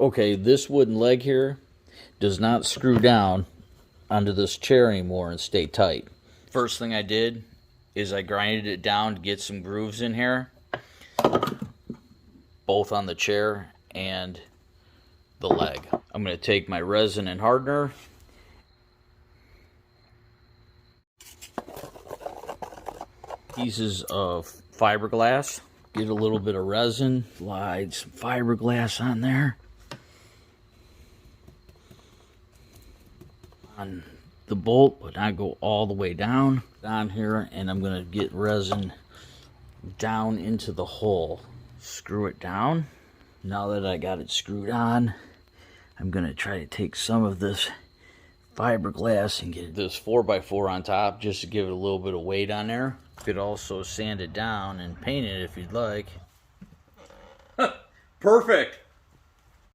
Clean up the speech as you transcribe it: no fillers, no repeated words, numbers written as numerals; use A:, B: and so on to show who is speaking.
A: Okay, this wooden leg here does not screw down onto this chair anymore and stay tight. First thing I did is I grinded it down to get some grooves in here, both on the chair and the leg. I'm going to take my resin and hardener, pieces of fiberglass, get a little bit of resin, slide some fiberglass on there. On the bolt, but not go all the way down here, and I'm going to get resin down into the hole. Screw it down. Now that I got it screwed on, I'm going to try to take some of this fiberglass and get this 4x4 on top just to give it a little bit of weight on there. You could also sand it down and paint it if you'd like.
B: Perfect.